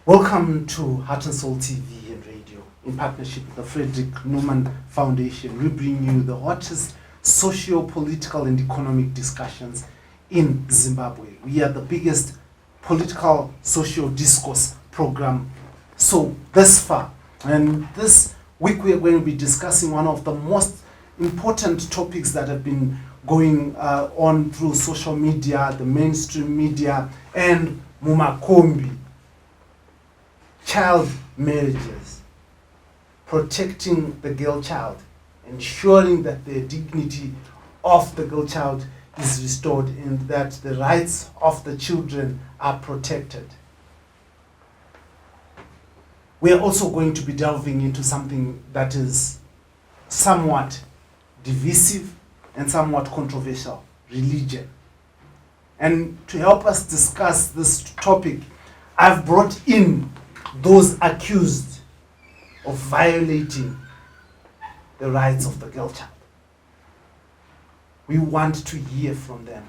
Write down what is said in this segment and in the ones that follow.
Welcome to Heart and Soul TV and Radio. In partnership with the Frederick Newman Foundation, we bring you the hottest socio-political and economic discussions in Zimbabwe. We are the biggest political social discourse program so thus far. And this week we are going to be discussing one of the most important topics that have been going on through social media, the mainstream media, and Mumakombi. Child marriages, protecting the girl child, ensuring that the dignity of the girl child is restored and that the rights of the children are protected. We are also going to be delving into something that is somewhat divisive and somewhat controversial, religion. And to help us discuss this topic, I've brought in those accused of violating the rights of the girl child. We want to hear from them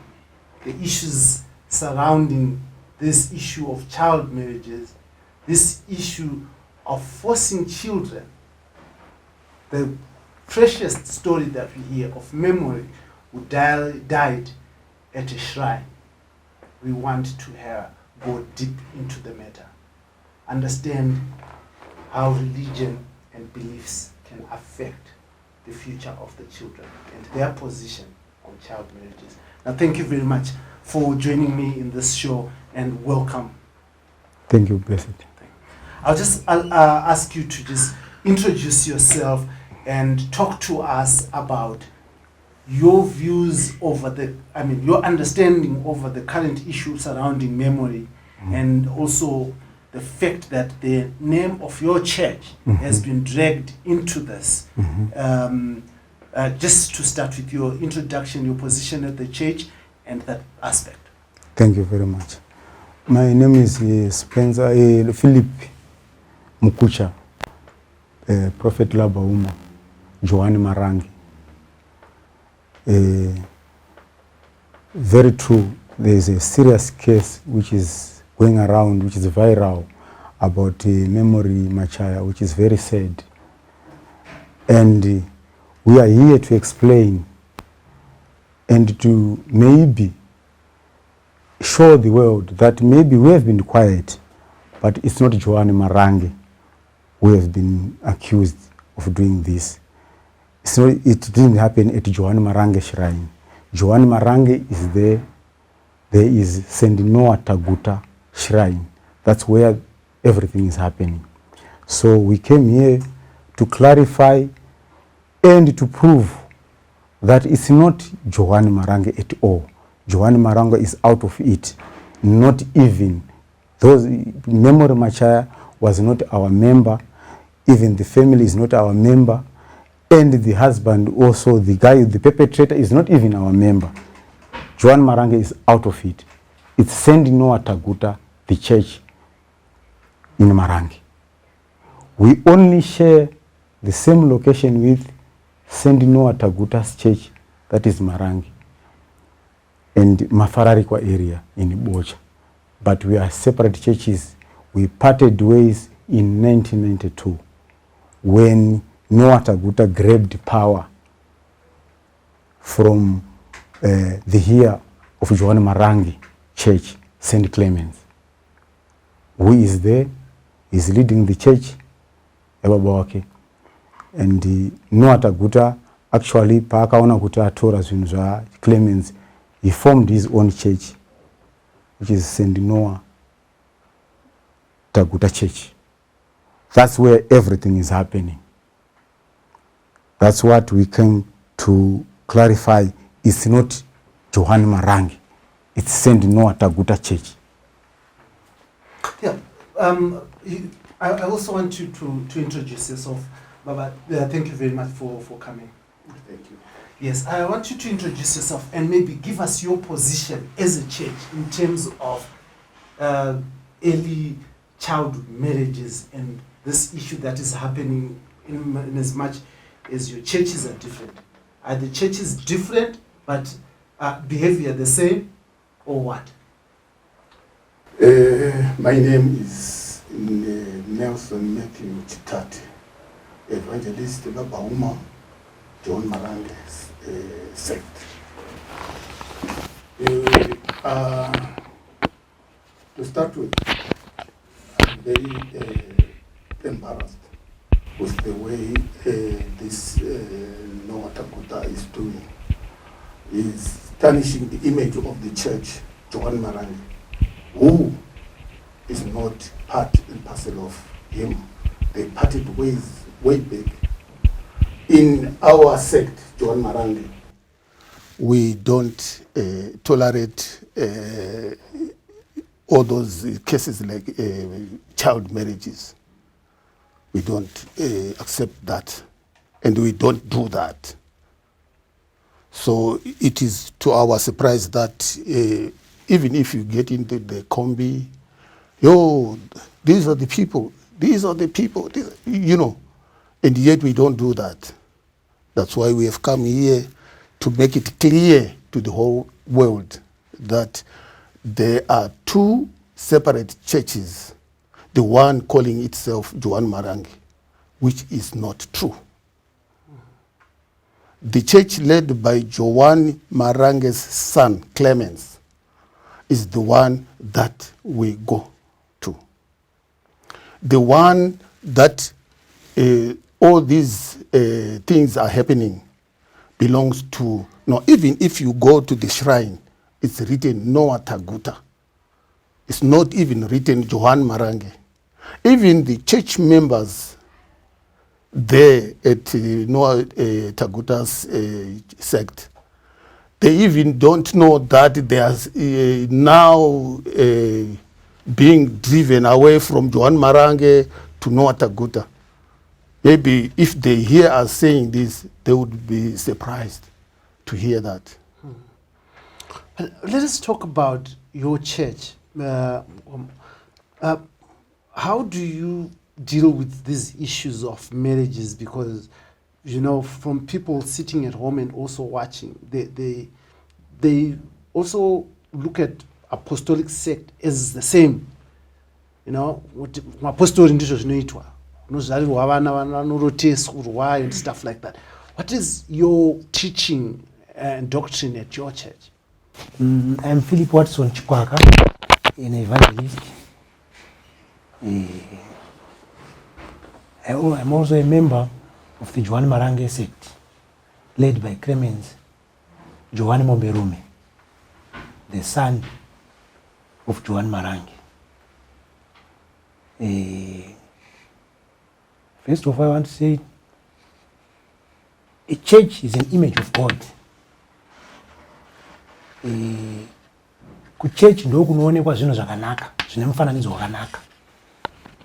the issues surrounding this issue of child marriages, this issue of forcing children, the precious story that we hear of Memory who died at a shrine. We want to go deep into the matter, understand how religion and beliefs can affect the future of the children and their position on child marriages. Now, thank you very much for joining me in this show and welcome. Thank you, Blessed. I'll ask you to just introduce yourself and talk to us about your views over your understanding over the current issue surrounding Memory, and also the fact that the name of your church has been dragged into this. Just to start with your introduction, your position at the church and that aspect. Thank you very much. My name is Philip Mukucha, Prophet Labauma, Johanne Marange. Very true, there is a serious case which is going around, which is viral, about Memory Machaya, which is very sad. And we are here to explain and to maybe show the world that maybe we have been quiet, but it's not Johanne Marange who has been accused of doing this. So it didn't happen at Johanne Marange shrine. Johanne Marange is there. There is Sendinoa Taguta shrine. That's where everything is happening. So we came here to clarify and to prove that it's not Johanne Marange at all. Johanne Marange is out of it. Not even. Memory Machaya was not our member. Even the family is not our member. And the husband also, the guy, the perpetrator, is not even our member. Johanne Marange is out of it. It's Sendinoa Taguta, the church, in Marange. We only share the same location with St. Noah Taguta's church, that is Marange, and Mafararikwa area in Bocha. But we are separate churches. We parted ways in 1992 when Noah Taguta grabbed power from the here of Johanne Marange church, St. Clemens. Who is there, is leading the church, Ebabawake. And Noah Taguta actually, paakaona kuti atora zvinhu zva Clemens, he formed his own church, which is St. Noah Taguta Church. That's where everything is happening. That's what we came to clarify. It's not Johanne Marange, it's St. Noah Taguta Church. Yeah, I also want you to introduce yourself, Baba. Thank you very much for coming. Thank you. Yes, I want you to introduce yourself and maybe give us your position as a church in terms of early childhood marriages and this issue that is happening in as much as your churches are different. Are the churches different but behavior the same or what? My name is Nelson Matthew Chitate, evangelist Babauma, Johanne Marange's sect. To start with, I'm very embarrassed with the way this Noah Taguta is doing. Is tarnishing the image of the church, Johanne Marange, who is not part and parcel of him. They parted ways way back. In our sect, Johanne Marange, we don't tolerate all those cases like child marriages. We don't accept that, and we don't do that. So it is to our surprise that even if you get into the combi, these are the people, you know, and yet we don't do that. That's why we have come here to make it clear to the whole world that there are two separate churches, the one calling itself Johanne Marange, which is not true. The church led by Johanne Marange's son, Clemens, is the one that we go to. The one that all these things are happening belongs to, no, even if you go to the shrine, it's written Noah Taguta. It's not even written Johanne Marange. Even the church members there at Noah Taguta's sect, they even don't know that they are now being driven away from Johanne Marange to Noah Taguta. Maybe if they hear us saying this, they would be surprised to hear that. Let us talk about your church. How do you deal with these issues of marriages? Because, you know, from people sitting at home and also watching, they also look at apostolic sect as the same. You know, apostolic and stuff like that. What is your teaching and doctrine at your church? I'm Philip Watson Chikwaka, an evangelist. I'm also a member of the Johanne Marange sect, led by Clemens Johane Momberume, the son of Johanne Marange. First of all, I want to say a church is an image of God. Kuchurch ndo kunoonekwa zvinhu zvakanaka, zvine mufananidzo wakanaka.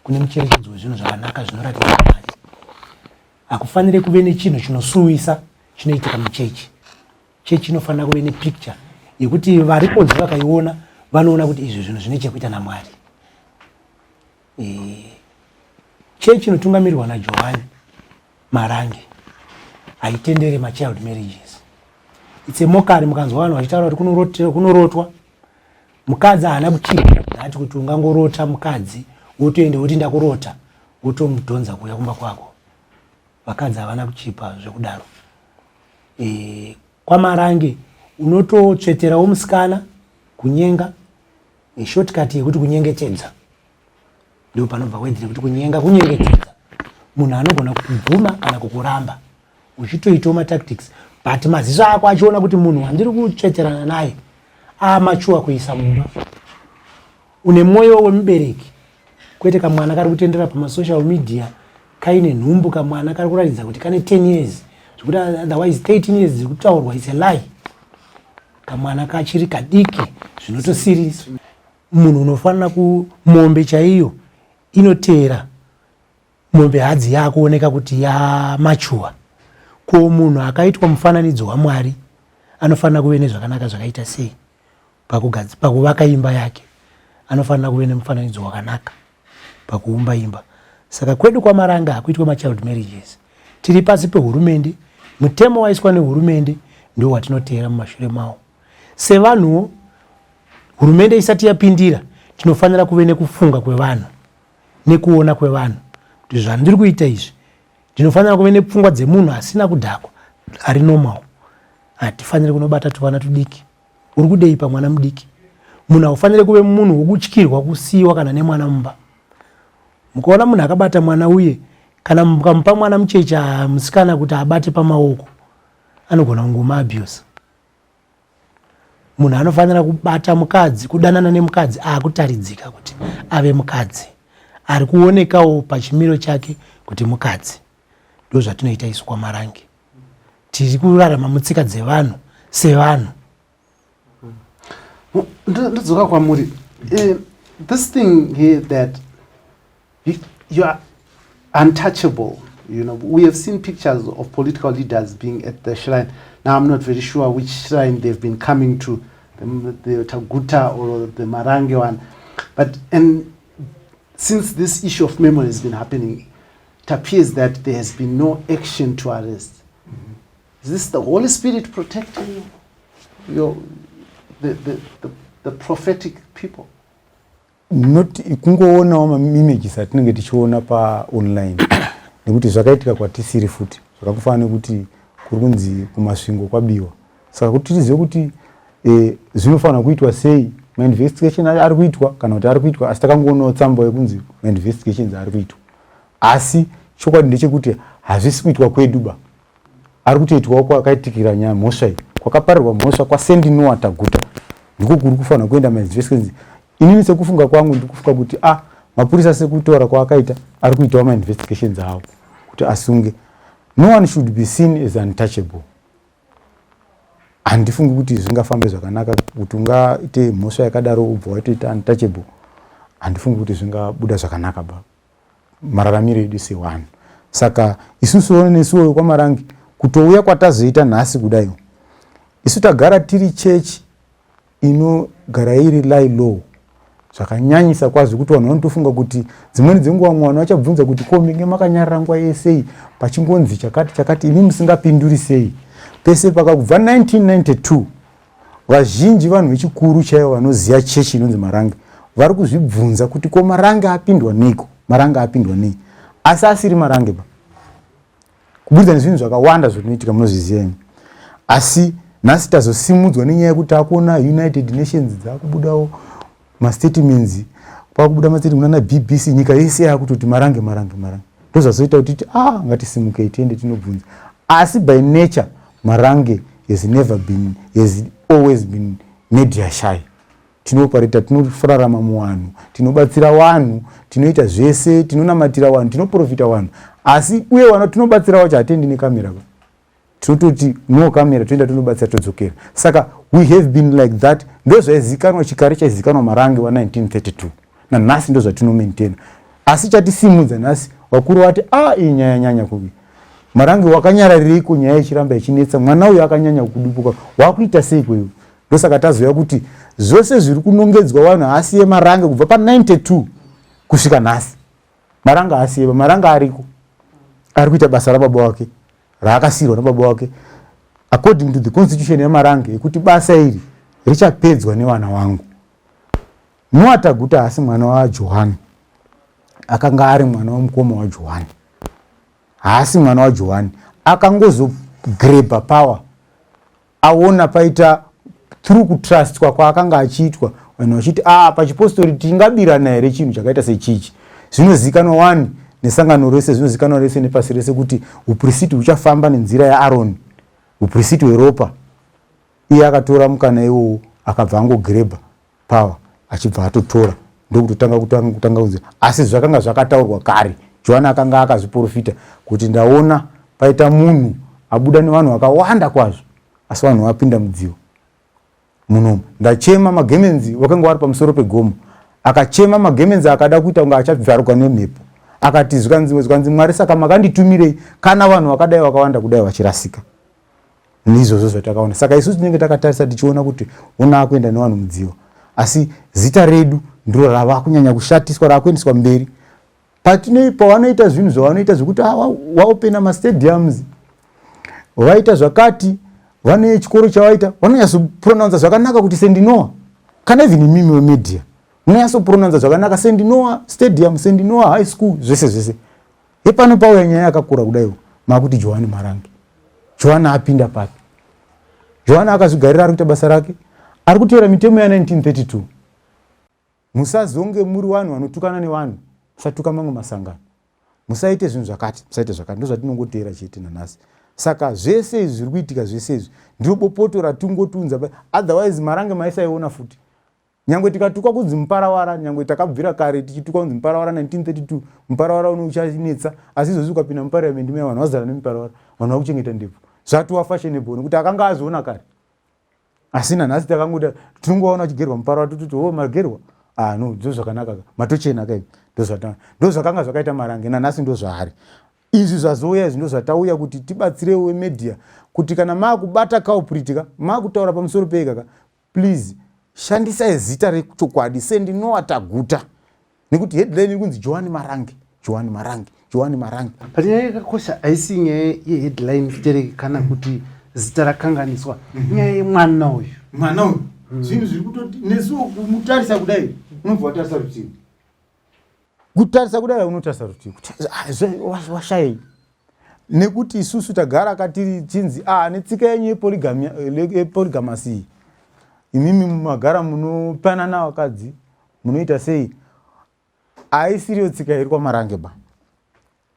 Kune mucherechedzo wezvinhu zvakanaka zvinoratidza Mwari. Hakufanire kuve nechinhu chinosuwisa chinoitika muchechi. Chechi inofanira kuve nepicture yekuti variponzi vakaiona vanoona kuti izvi zvinhu zvine chekuita naMwari. chechi inotungamirwa na Johanne Marange haitendere machild marriages. It's a mockery. Mukanzwa vanhu vachitaura kuti kunorotwa. Mukadzi haana kuchipa ati kuti ungangorota mukadzi wotoenda woti ndakurota wotomudhonza kuuya kumba kwako. Vakadzi havana kuchipa zvekudaro. KwaMarange unototsveterawo musikana kunyenga, shortcut yekuti kunyengetedza. Ndio panobva wedzere kuti kunyenga kunyengetedza. Munhu anogona kubvuma kana kukuramba uchitoitawo matactics, but maziso ako achiona kuti munhu wandiri kutsveterana naye amachuwa kuisa mumba. Une mwoyo wemubereki, kwete kamwana kari kutendera pamasocial media kaine nhumbu, kamwana kari kuratidza kuti kane 10 years zvekuti otherwise 13 years dziri kutaurwa is a lie. Kamwana kachiri kadiki zvinotosirisa. Munhu unofanira kumombe chaiyo inoteera mombe hadzi yako oneka kuti yamachuwa. Ko munhu akaitwa mufananidzo waMwari anofanira kuve nezvakanaka zvakaita sei pakuvaka imba yake. Anofanira kuve nemufananidzo wakanaka pakuumba imba. Saka kwedu KwaMarange hakuitwa machild marriages. Tiri pasi pehurumende, mutemo waiswa nehurumende ndio watinoteera mumashure mawo. Sevanhuwo hurumende isati yapindira tinofanira kuve nekufunga kwevanhu nekuona kwevanhu kuti zvandiri kuita izvi ndinofanira kuve nepfungwa dzemunhu asina kudhakwa ari normal. Hatifaniri kunobata tuvana tudiki. Uri kudei pamwana mudiki? Munhu haufaniri kuve munhu wokutyirwa kusiyiwa kana nemwana mumba. Mukaona munhu akabata mwana uye kana mukamupa mwana muchecha musikana kuti abate pamaoko anogona kungomuabuse. Munhu anofanira kubata mukadzi, kudanana nemukadzi akutaridzika kuti ave mukadzi, ari kuonekawo pachimiro chake kuti mukadzi. Ndo zvatinoita isu KwaMarange. Tiri kurarama mutsika dzevanhu sevanhu. Ndodzoka kwamuri. This thing here that you are untouchable. You know, we have seen pictures of political leaders being at the shrine. Now, I'm not very sure which shrine they've been coming to, the Taguta or the Marange one. But, and since this issue of memory has been happening, it appears that there has been no action to arrest. Is this the Holy Spirit protecting the prophetic people? Not kungoona images atinenge tichiona pa online nekuti zvakaitika kwatisiri futi zvakakufanira kuti kurunzi kumasvingo kwabiwa. Saka kuti tizive kuti zvinofanira kuitwa sei, ma investigation ari kuitwa kana kuti ari kuitwa asi takangoona tsamba yekunzi ma investigations ari kuitwa. Asi chokwadi ndechekuti hazvisi kuitwa kwedu ba. Ari kutoitwa kwakaitikira nyaya mhosva iyi. Kwakaparirwa mhosva kwaSendinowa Taguta. Ndiko kuri kufanira kuenda ma investigations. Inini sekufunga kwangu ndikufunga kuti mapurisa sekutora kwaakaita ari kuitawo ma investigations awo kuti asunge. No one should be seen as untouchable. Handifungi kuti zvingafambe zvakanaka kuti ungaite mhosva yakadaro ubva waitoita untouchable. Handifungi kuti zvingabuda zvakanaka ba mararamiro edu sewanhu. Saka isusu nesuwo KwaMarange kutouya kwatazoita nhasi kudai, isu tagara tiri church inogara iri lie low zvakanyanyisa kwazvo kuti vanhu vanotofunga kuti dzimweni dzenguva mwana vachabvunza kuti ko minge makanyarara nguva yesei pachingonzi chakati ini musingapinduri sei. Pese pakabva 1992 vazhinji vanhu vechikuru chaivo vanoziva chechi inonzi Marange vari kuzvibvunza kuti ko Marange apindwa neiko, Marange apindwa nei. Asi asiri Marange ba, kubudikidza nezvinhu zvakawanda zvinoitika munozviziva imi. Asi nhasi tazosimudzwa nenyaya yekuti akuona United Nations dzakubudawo mastatements, kwakubuda mastatements na BBC nyika yese yakutoti Marange. Ndozvazoita kuti ngatisimukei tiende tinobvunza. Asi by nature Marange has always been media shy. Tinoparita, tinofararama muvanhu, tinobatsira vanhu, tinoita zvese, tinonamatira vanhu, tinoprofita vanhu. Asi uye vanhu tinobatsira vacho hatendi nekamera ba. Tinototi no kamera toenda tinobatsira todzokera. Saka we have been like that. Ndozvaizikanwa chikare chaizikanwa Marange wa 1932. Na nhasi ndozvatino maintain. Asi chatisimudza nhasi vakuru vati iyi nyaya nyanya kuvi. Marange wakanyaraririko nyaya ichiramba ichinetsa, mwana uyu akanyanya kudupuka, wakuita sei kweyo. Ndosaka tazoya kuti zvose zviri kunongedzwa vanhu asiye Marange kubva pa 92 kusvika nhasi Marange asiyeba. Marange ariko ari kuita basa rababa wake raakasirwa nababa wake according to the constitution yaMarange yekuti basa iri richapedzwa nevana vangu. Muataguta haasi mwana waJohanne, akanga ari mwana womukoma waJohanne, haasi mwana waJohanne. Akangozogrebha power aona paita through kutrustwa kwaakanga achiitwa, vanhu vachiti pachipostori tingabirana here chinhu chakaita sechichi. Zvinozikanwa wani nesangano rese, zvinozikanwa rese nepasi rese kuti upristi huchafamba nenzira yaAroni, upristi hweropa. Iye akatora mukana iwowo akabva angogrebha power achibva atotora ndokutotanga kunzira. Asi zvakanga zvakataurwa kare. Johane akanga akazviprofita kuti ndaona paita munhu abuda nevanhu vakawanda kwazvo asi vanhu vapinda mudzivo munomu. Ndachema magemenzi wakanga wari pamusoro pegomo, akachema magemenzi akada kuita kunge achabvaruka nemhepo, akati zvikanzi Mwari saka makanditumirei kana vanhu vakadai vakawanda kudai vachirasika. Ndizvozvo zvatakaona. Saka isusu tinenge takatarisa tichiona kuti ona kuenda nevanhu mudzivo, asi zita redu ndiro rava kunyanya kushatiswa, raakuendeswa mberi. Pavanoita zvinhu zvavanoita zvokuti waopena mastadiums, vaita zvakati, vane chikoro chavaita, vanonyatsopronounza zvakanaka kuti sendinoa. Kana even mimi wemedia munonyatsopronounza zvakanaka sendinoa stadium, sendinoa high school, zvese. Epano pauya nyaya yakakura kudaiwo makuti Johanne Marange. Johane apinda papi? Johane akazvigarira ari kuita basa rake, ari kuteera mitemo ya1932. Musazonge muri vanhu vanotukana nevanhu, musatuka mamwe masangano, musaite zvinhu zvakati, musaite zvakati. Ndozvatinongoteera chete nanhasi. Saka zvese izvi zviri kuitika, zvese izvi ndiro bopoto ratungotunza. Otherwise Marange maisaiona futi. Nyangwe tikatukwa kunzi muparawara, nyangwe takabvira kare tichitukwa kunzi muparawara 1932, muparawara uchanetsa, asi izvozvi ukapinda muparliament meya vanhu vazara nemuparawara, vanhu vakuchengeta ndebvu. Zvatova fashionable nekuti akanga azoona kare. Asi nanhasi takangoda tinongoona achigerwa muparawara tututi magerwa. No, ndizvo zvakanaka. Matochena kai. Ndizvo zvakanga zvakaita Marange, nanhasi ndizvo zvaari. Izvi zvazouya izvi ndizvo zvatauya kuti tibatsirewo wemedia kuti kana maakubata kaupritika, maakutaura pamusoro peikaka, please shandisai zita rechokwadi sendinoataguta. Nekuti headline kunzi Johanne Marange, Johanne Marange, Johanne Marange. But nyaya yakakosha haisi nyaya yeheadline chete kana kuti zita rakanganiswa. Nyaya yemwana uyu. Mwana uyu. Zvinhu zviri kutoti nesu kumutarisa kudai unobva watarisa rutivi. Kutarisa kudai unotarisa rutivi. Washayei. Nekuti isusu tagara katiri chinzi netsika yenyu yepolygamasi. Imimi mumagara munopanana vakadzi, munoita sei? Aisiriyo tsika iri kwaMarange ba.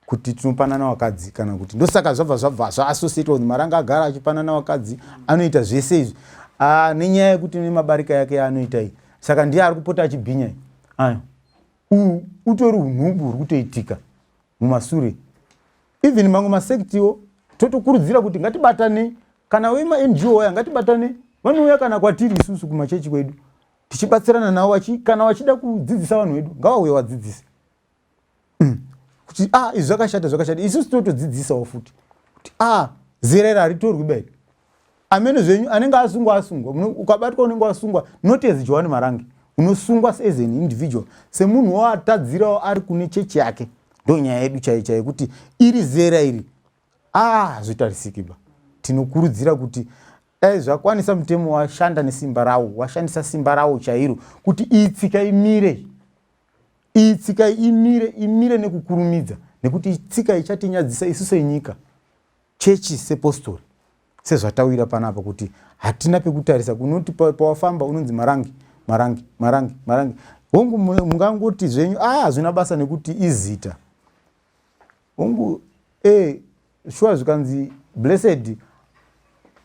Kuti tinopanana vakadzi kana kuti ndosaka zvabva associate with Marange agara achipanana vakadzi, anoita zvese izvi. Nenyaya yekuti nemabarika yake anoita iyi. Saka ndiye ari kupota achibhinya. Utori unhubu huri kutoitika mumasure. Even mamwe masektiwo totokurudzira kuti ngatibatane, kana wema NGO waya ngatibatane, vanouya kana kwatiri isusu kumachechi kwedu, tichibatsirana navo kana wachida kudzidzisa vanhu vedu ngavauye vadzidzise. Kuti izvi zvakashata, isusu totodzidzisawo futi kuti zera haritorwi bai. Amene zvenyu anenge asungwa, ukabatwa unenge wasungwa, not as Johanne Marange, unosungwa as an individual, semunhu watadzirawo ari kune chechi yake. Ndo nyaya yedu chaiyo kuti iri zera iri zvitarisiki ba. Tinokurudzira kuti zvakwanisa mutemo washanda nesimba rawo, washandisa simba rawo chairo kuti itsika imire nekukurumidza, nekuti tsika ichatinyadzisa isusu senyika, chechi sepostori. Sezvatawira panapa kuti hatina pekutarisa, kunoti pawafamba unonzi Marange. Hongu mungangoti zvenyu hazvina basa nekuti izita. Hongu shuwa zvikanzi blessed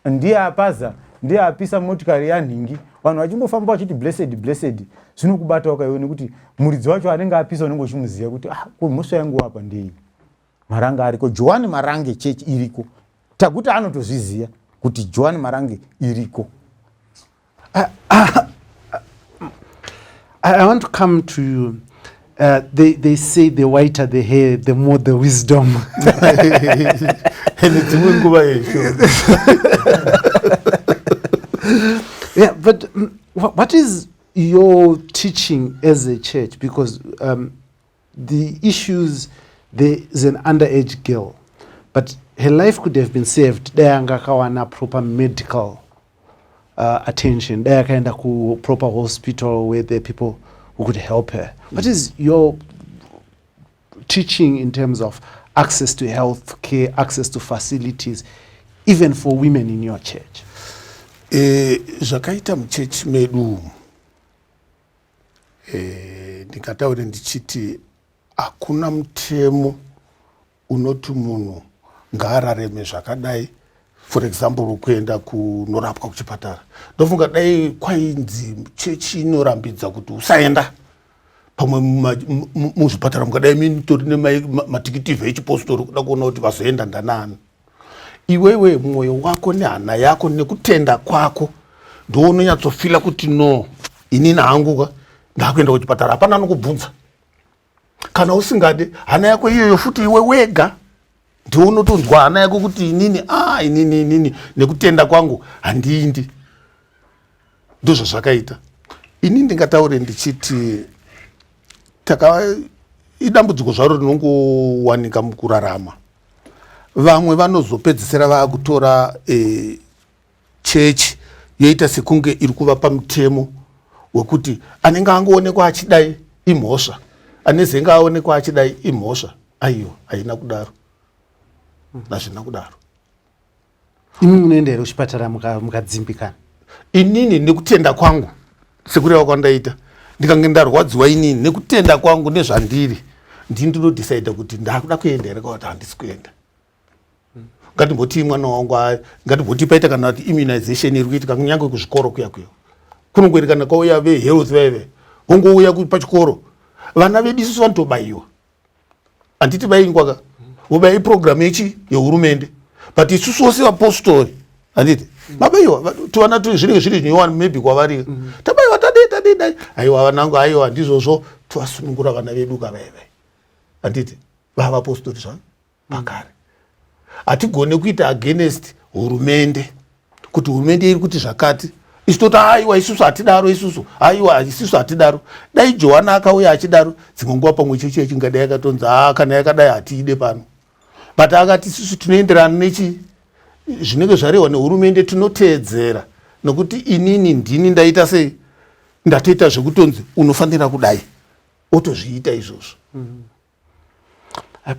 ndiye apaza, ndiye apisa motikari yanhingi, vanhu vachingofamba vachiti blessed, zvinokubata wakaiona nekuti muridzi wacho anenge apisa unenge uchimuziva kuti mhosva yangu apa ndei. Marange ariko, Johanne Marange chechi iriko. Taguta anotozviziya kuti Johanne Marange iriko. I want to come to you. They say the whiter the hair, the more the wisdom. Yeah, but what is your teaching as a church? Because the issues, there is an underage girl, but her life could have been saved. Dayanga kawana proper medical attention. Dayakaenda ku proper hospital where there are people who could help her. What is your teaching in terms of access to health care, access to facilities, even for women in your church? Zvakaita muchechi medu ndikataura ndichiti hakuna mutemo unoti munhu ngaarareme zvakadai, for example kuenda kunorapwa kuchipatara. Ndofunga dai kwainzi chechi inorambidza kuti usaenda pamwe muzvipatara mukadai mitori nematikiti vechipostori kuda kuona kuti vazoenda ndanani. Iwewe mwoyo wako nehana yako nekutenda kwako ndo unonyatsofila kuti no, inini hangu ndakuenda kuchipatara, hapana anokubvunza. Kana usingade hana yako iyoyo futi iwe wega ndio unotonzwa hana yako kuti inini nekutenda kwangu handindi. Ndozvo zvakaita. Ini ndingataure ndichiti idambudziko zvaro rinongowanika mukurarama. Vamwe vanozopedzisira vakutora chechi yoita sekunge iri kuvapa mutemo wekuti anenge angoonekwa achidai imhosva, anezenge aonekwa achidai imhosva. Aiyo, haina kudaro. Hazvina kudaro. Imi munoenda here kuchipatara mukadzimbikana? Inini nekutenda kwangu sekureva kwandaita, ndikange ndarwadziwa inini nekutenda kwangu nezvandiri, ndinodecide kuti ndakuda kuenda here kana kuti handisi kuenda. Ngatimboti mwana wangu, ngatimboti paita kana kuti immunization iri kuitika kunyange kuzvikoro kuya kunongwerekana kwauya vehealth veve wongouya pachikoro, vana vedu isusu vanotobaiwa. Handiti baingwaka vobai program yehurumende, but isusu wose vapostori handiti mabaiwa tivana zvinenge zviri zvinyowani maybe kwavari tabaiwa tadei aiwa vanangu aiwa ndizvozvo tovasunungura vana vedu kaveve handiti vavapostori zvavo pakare. Hatigone kuita against hurumende kuti hurumende iri kuti zvakati isu toti aiwa isusu hatidaro, isusu aiwa isusu hatidaro. Dai Johane akauya achidaro dzimwe nguva pamwe chechi chingadai yakatonzi kana yakadai hatiide pano, but akati isusu tinoenderana nechi zvinenge zvarehwa nehurumende tinoteedzera, nokuti inini ndini ndaita sei, ndatoita zvekutonzi unofanira kudai, otozviita izvozvo.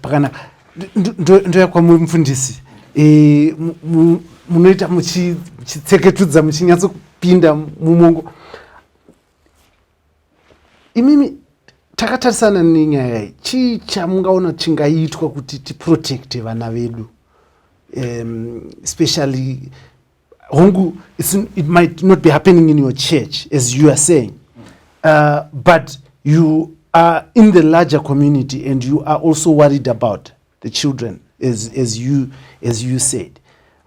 Pakanaka. Ndoyakwamuri mufundisi, munoita muchitseketudza muchinyatsopinda mumongo. Imimi takatarisana nenyaya iyi, chii chamungaona chingaitwa kuti tiprotecte vana vedu, especially hongu it might not be happening in your church as you are saying, but you are in the larger community and you are also worried about the children, as you said.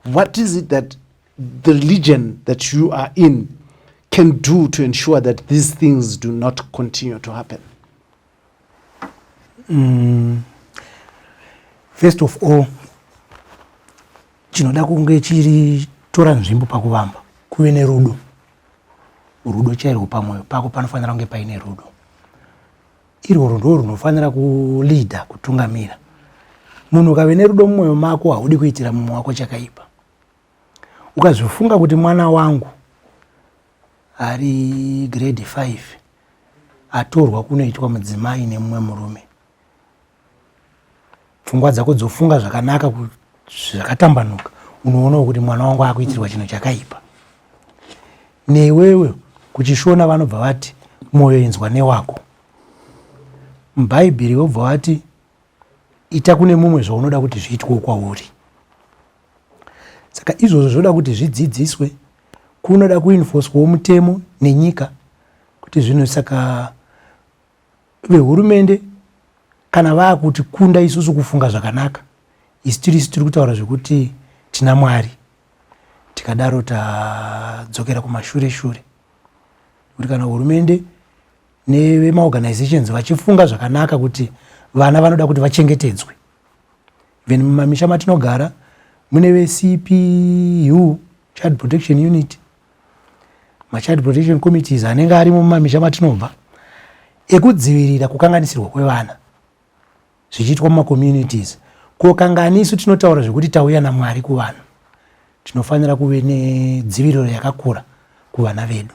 What is it that the religion that you are in can do to ensure that these things do not continue to happen? First of all, chinoda kunge chiri tora nzvimbo pakuvamba, kuve nerudo. Rudo chairwo pamwoyo pako panofanira kunge paine rudo. Irwo rudo runofanira kulida, kutungamira. Munhu ukave nerudo mumwoyo mako haudi kuitira mumwe wako chakaipa. Ukazofunga kuti mwana wangu ari grade 5 atorwa kunoitwa mudzimai nemumwe murume, pfungwa dzako dzofunga zvakanaka zvakatambanuka, unoona kuti mwana wangu akuitirwa chinhu chakaipa. Newewe kuchishona vanobva vati mwoyo inzwa newako. MuBhaibheri vobva vati ita kune mumwe zvaunoda kuti zviitwe kwauri. Saka izvozvo zvoda kuti zvidzidziswe, kunoda kuinforcewo mutemo nenyika kuti zvinhu. Saka vehurumende kana vakuti kunda isusu kufunga zvakanaka, isi tiri kutaura zvekuti tina Mwari, tikadaro tadzokera kumashure shure. Kuti kana hurumende nevemaorganizations vachifunga zvakanaka kuti vana vanoda kuti vachengetedzwe. Even mumamisha matinogara mune ve-CPU, Child Protection Unit, ma-Child Protection Committees anenge arimo mumamisha matinobva, ekudzivirira kukanganisirwa kwevana. zvichiitwa mumacommunities. Ko kangani isu tinotaura zvekuti tauya naMwari kuvanhu, tinofanira kuve nedziviriro yakakura kuvana vedu.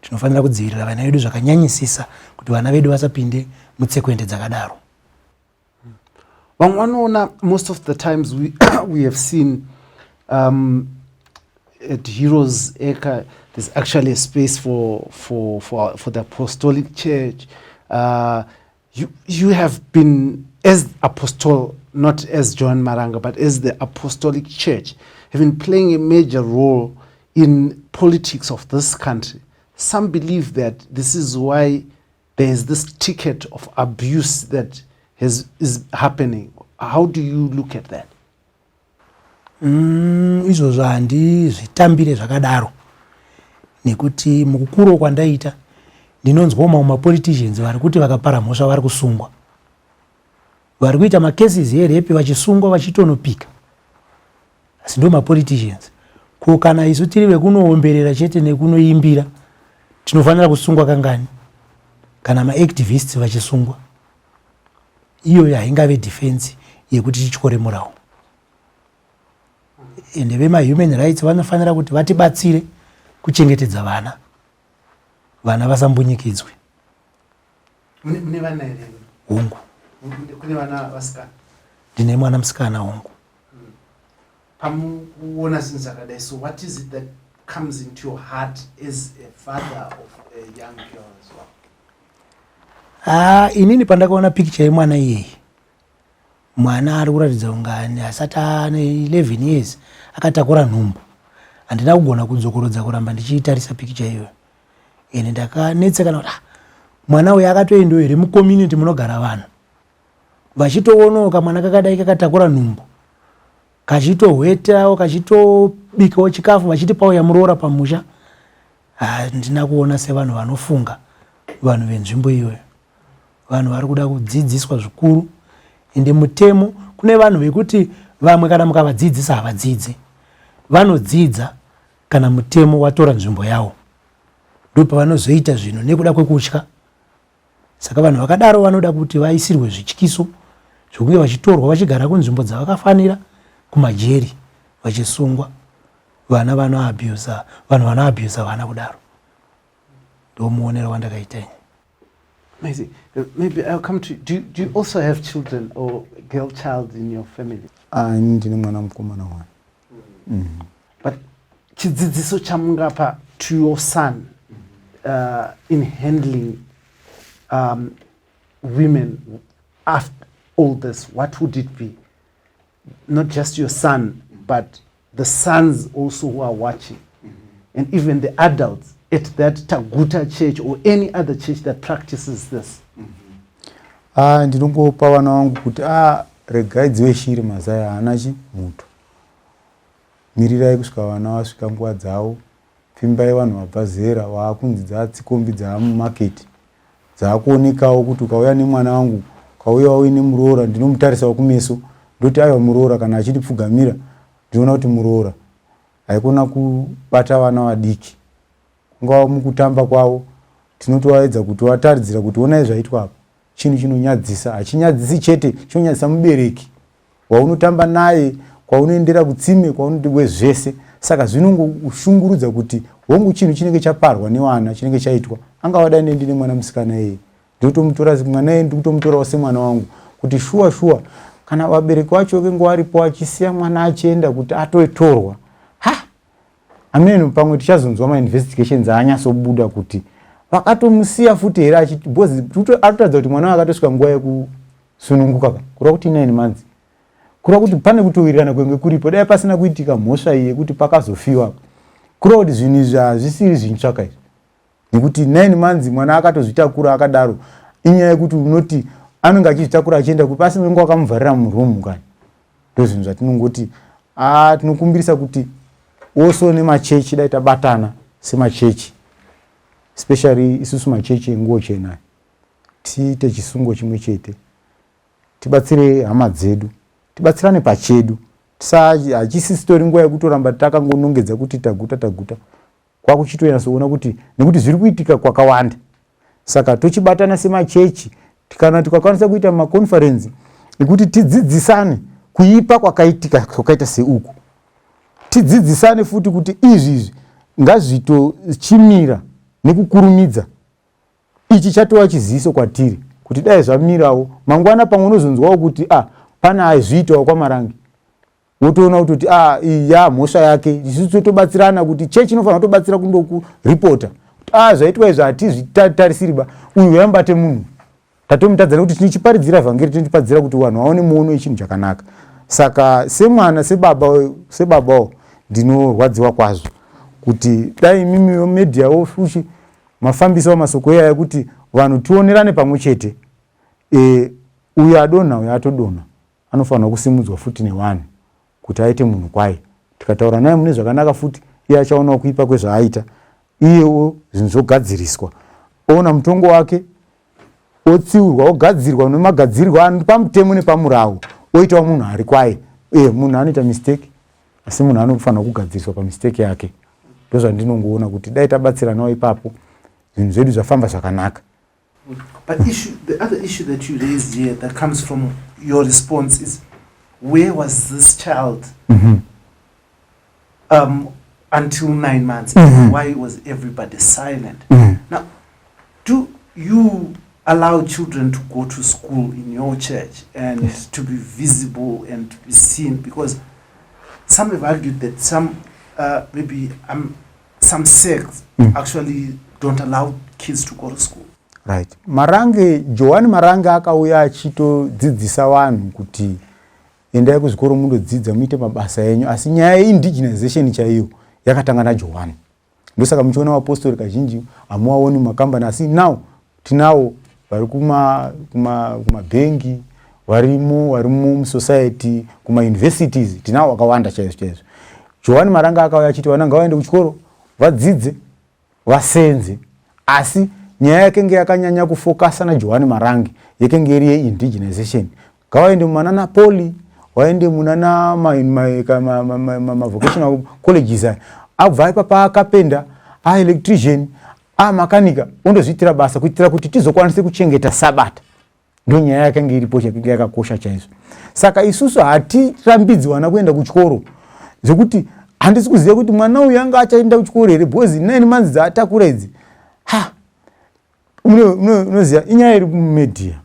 Tinofanira kudzivirira vana vedu zvakanyanyisisa kuti vana vedu vasapinde mutsekwende dzakadaro. Vanoona most of the times we have seen at Heroes Acre there's actually a space for the Apostolic Church. You have been, as apostle, not as Johanne Marange, but as the Apostolic Church, have been playing a major role in politics of this country. Some believe that this is why there is this ticket of abuse that is happening. How do you look at that? Izvozvo handizvitambire zvakadaro, nekuti mukukuro kwandaita ndinonzwa mapoliticians vari kuti vakapara mhosva vari kusungwa, vari kuita macases erepi vachisungwa vachitonopika, asi ndo mapoliticians. Ko kana isu tiri vekunoomberera chete nekunoimbira, tinofanira kusungwa kangani kana maactivists vachisungwa? Iyo haingave defense yekuti tityore murawo. Ende vema-human rights vanofanira kuti vatibatsire kuchengetedza vana, vana vasambunyikidzwe. Mune vana here? Hongu. Kune vana vasikana? Ndine mwana musikana hongu. Pamukuona zvinhu zvakadai, so what is it that comes into your heart as a father of a young girl as well? Inini pandakaona picture yemwana iyeye, mwana ari kuratidza ungani asati ane 11 years akatakura nhumbu, handina kugona kudzokorodza kuramba ndichitarisa picture iyoyo. Ene ndakanetseka kuti mwana uyu akatoendawo here mucommunity munogara vanhu, vachitoonawo kamwana kakadai kakatakura nhumbu, kachitohwetawo kachitobikawo chikafu vachitipawo yamuroora pamusha. Handina kuona sevanhu vanofunga, vanhu venzvimbo iyoyo. Vanhu vari kuda kudzidziswa zvikuru. Ende mutemo kune vanhu vekuti vamwe kana mukavadzidzisa havadzidzi, vanodzidza kana mutemo watora nzvimbo yawo, ndo pavanozoita zvinhu nekuda kwekutya. Saka vanhu vakadaro vanoda kuti vaisirwe zvityiso zvokunge vachitorwa vachigara kunzvimbo dzavakafanira, kumajeri vachisungwa. Vana vanoabhusa vana kudaro. Ndo muonero wandakaita ini. Amazing. Maybe I'll come to you. Do you also have children or a girl child in your family? Ndine mwana mukomana wana. But chidzidziso chamungapa to your son in handling women after all this, what would it be? Not just your son, but the sons also who are watching, and even the adults at that Taguta church or any other church that practices this. Ndinongopa vana vangu kuti regai dzive shiri mazaya haanachi muto. Mirirai kusvika vana vasvika nguva dzavo, pfimbai vanhu vabva zera vakunzi dzatsikombi dzamumaketi, dzakuonekawo kuti ukauya nemwana wangu ukauyawo uine muroora, ndinomutarisawo kumeso ndoti aiwa muroora, kana achitipfugamira ndinoona kuti muroora. Haikona kubata vana vadiki, kungava mukutamba kwavo, tinotovaedza kuti wataridzira kuti onai zvaitwa apa, chinhu chinonyadzisa. Hachinyadzisi chete, chinonyadzisa mubereki waunotamba naye, kwaunoendera kutsime, kwaunodiwe zvese. Saka zvinongoshungurudza kuti hongu chinhu chinenge chaparwa nevana, chinenge chaitwa. Angava dai ndine mwana musikana yeye, ndotomutora mwana yeye, ndikutomutorawo semwana wangu, kuti shuwa kana vabereki vacho vengo varipo vachisiya mwana achienda kuti atotorwa, ameno pamwe tichazonzwa ma-investigations aanyasobuda kuti vakatomusiya futi here atotaridza kuti mwana akatosvika nguva yekusununguka, kureva kuti 9 months, kureva kuti pane kutowirirana kwenge kuripo, dai pasina kuitika mhosva iyi yekuti pakazofiwa, kureva kuti zvinhu izvi hazvisiri zvintsvaka izvi, nekuti 9 months mwana akatozvitakura akadaro. Inyaya yekuti unoti anenge achizvitakura achienda kuti pasina wengu akamuvharira murumu kani. Ndo zvinhu zvatinongoti tinokumbirisa kuti also nemachechi dai tabatana semachechi, especially isusu machechi enguo chena, tiite chisungo chimwe chete, tibatsire hama dzedu, tibatsirane pachedu. Hachisi tori nguva yekutoramba takangonongedza kuti taguta kwakuchitoyanasoona kuti nekuti zviri kuitika kwakawanda. Saka tochibatana semachechi kana tikakwanisa kuita makonferensi ekuti tidzidzisane kuipa kwakaita seuku, tidzidzisane futi kuti izvi ngazvitochimira nekukurumidza. Ichi chatova chiziso kwatiri kuti dai zvamirawo mangwana pamwe unozonzwawo kuti pana azviitawo kwaMarange, wotoona kuti iyi mhosva yake. Isusu totobatsirana kuti chechi inofanira kutobatsira kundokuripota kuti zvaitwa izvi hatizvitarisiriba, uyu yambate munhu tatomutadzana kuti tinochiparidzira vhangeri, tinochiparidzira kuti vanhu vaone muono wechinhu chakanaka. Saka semwana sebabawo ndinorwadziwa kwazvo kuti dai mimi mediawo fushi mafambisa wamasoko eya kuti vanhu tionerane pamwe chete. Uyu adonha uyu atodonha anofanira kusimudzwa futi nevanhu kuti aite munhu kwaye. Tikataura naye mune zvakanaka futi iye achaonawo kuipa kwezvaaita, iyewo zvinhu zvogadziriswa, oona mutongo wake otsiurwa, ogadzirwa nemagadzirirwa pamutemo nepamurawo, oitawo munhu ari kwaye. Munhu anoita mistake asi munhu anofanira kugadziriswa pamistake yake. Ndozvandinongoona kuti dai tabatsiranawo ipapo zvinhu zvedu zvafamba zvakanaka. But the other issue that you raised here that comes from your response is, where was this child until 9 months? Why was everybody silent? Now, do you allow children to go to school in your church and to be visible and to be seen? Because some have argued that some sects actually don't allow kids to go to school. Right. Johanne Marange akauya achitodzidzisa vanhu kuti endai kuzvikoro mundodzidza muite mabasa enyu, asi nyaya ye-indigenization chaiyo yakatanga naJohanne. Ndosaka muchiona vapostori kazhinji hamuwaoni mumakambani, asi now tinawo vari kumabhengi, varimo musociety, kumauniversities, tinawo vakawanda chaizvo. Johanne Marange akauya achiti vana ngavaende kuchikoro vadzidze vasenze, asi nyaya yakenge yakanyanya kufokasa naJohanne Marange yakenge iri ye-indigenization. Ngavaende munana poli, vaende munana vocational colleges, abva ipapa akapenda, electrician, makanika, ondozviitira basa kuitira kuti tizokwanisa kuchengeta sabata. Ndo nyaya yakenge iripo yakenge yakakosha chaizvo. Saka isusu hatirambidzwi vana kuenda kuchikoro, zvekuti handisi kuziva kuti mwana uyu anga achaenda kuchikoro here, because 9 months dzaatakura idzi. Unoziva inyaya iri kumedia,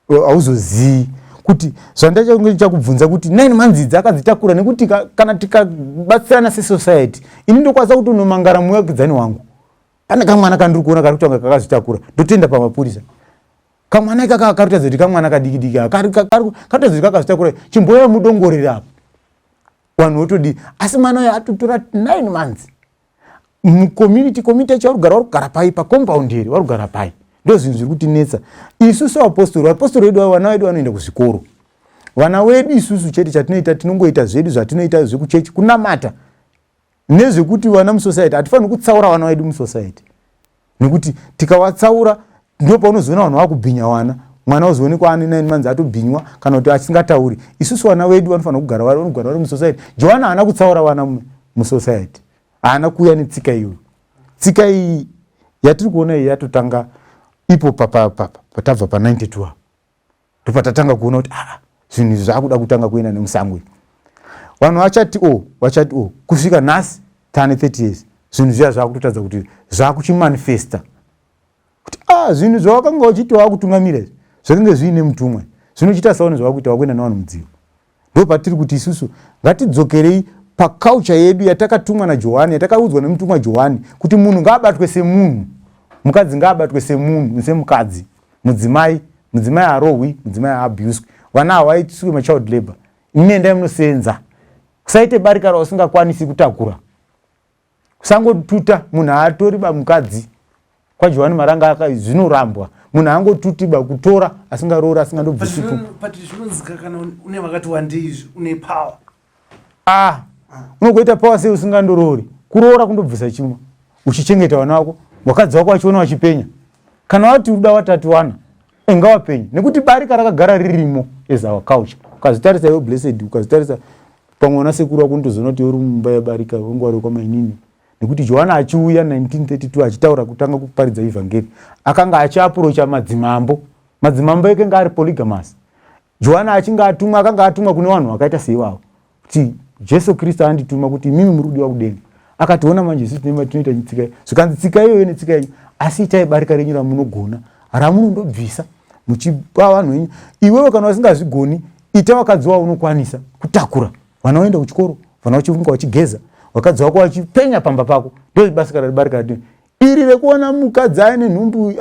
hauzozivi kuti zvandachakubvunza kuti 9 months idzi akadzitakura, nekuti kana tikabatsirana sesociety ini ndokwanisa kuti unomangara muvakidzani wangu, pane kamwana kandiri kuona kari kutanga kakazvitakura, ndotoenda pamapurisa. Kamwana ikaka karutadza kuti kamwana kadiki karutadza kuti kakazvitakura, chimboya mudongorera apo vanhu votodi. Asi mwana uyu atotora 9 months mucommunity yacho varikugara pai pacompound here, varikugara pai. Ndo zvinhu zviri kutinetsa isusu vapostori vedu, vana vedu vanoenda kuzvikoro. Vana vedu isusu chete chatinoita, tinongoita zvedu zvatinoita zvekuchechi, kunamata nezvekuti vana musociety hatifaniri kutsaura vana vedu musociety, nekuti tikavatsaura ndo paunozoona vanhu vakubhinya wana, mwana uzoonekwa ane 9 months atobhinywa kana kuti asingatauri. Isusu vana vedu vanofanira kugara vari musociety. Johanne haana kutsaura vana musociety, haana kuuya netsika iyo. Tsika iyi yatiri kuona iyi yatotanga ipo patabva pa92 ndopatatanga kuona kuti zvinhu zvakuda kutanga kuenda nemusangwe. Vanhu vachati kusvika nhasi tane 30 years zvinhu zviya zvakutotadza kuti zvakuchimanifesta kuti zvinhu zvawakanga uchiti wakutungamira izvi zvakange zviine mutumwa, zvinochita sauni zvakuita wakuenda navanhu mudzivo. Ndo patiri kuti isusu ngatidzokerei paculture yedu yatakatumwa naJohanne, yatakaudzwa nemutumwa Johanne kuti munhu ngaabatwe semunhu, mukadzi ngaabatwe semunhu semukadzi, mudzimai harohwi, mudzimai haabuswi, vana havaitisiwe machild labor. Inoenda munosenza, kusaite barika rausingakwanisi kutakura, kusangotuta. Munhu haatori mukadzi kwaJohanne Marange zvinorambwa. Munhu angotuti kutora asingaroora asingandobvisipo. But zvinonzika kana une vakati wandei une power. Unogoita power sei usingandorori? Kuroora kundobvisa chimwe, uchichengeta vana vako, wakadzi wako wachiona wachipenya. Kana wati uda watatu wana, ngawapenya, nekuti barika rakagara ririmo as our culture. Ukazitarisa iwe blessed, ukazitarisa pamwe sekuru wako ndozoona kuti uri mumba yebarika wengwari kwamainini. Nekuti Johanne achiuya 1932 achitaura kutanga kuparidza evangeli, akanga achiapurocha madzimambo madzimambo eke ngari polygamous. Johane achinga atumwa akanga atumwa kune vanhu vakaita seivavo kuti Jesu Kristu andituma kuti mimi murudiwa kudenga. Akationa manje isusu tinoita tsika zvikanzi tsika iyoyo netsika yenyu asi itai barika renyu ramunogona ramunondobvisa muchipa vanhu venyu. Iwewe kana usingazvigoni ita vakadzi wavo unokwanisa kutakura vana vaenda kuchikoro, vana vachifunga vachigeza, vakadzi wako vachipenya pamba pako. Ndozvo basa barika ratino iri rekuona mukadzi aine nhumbu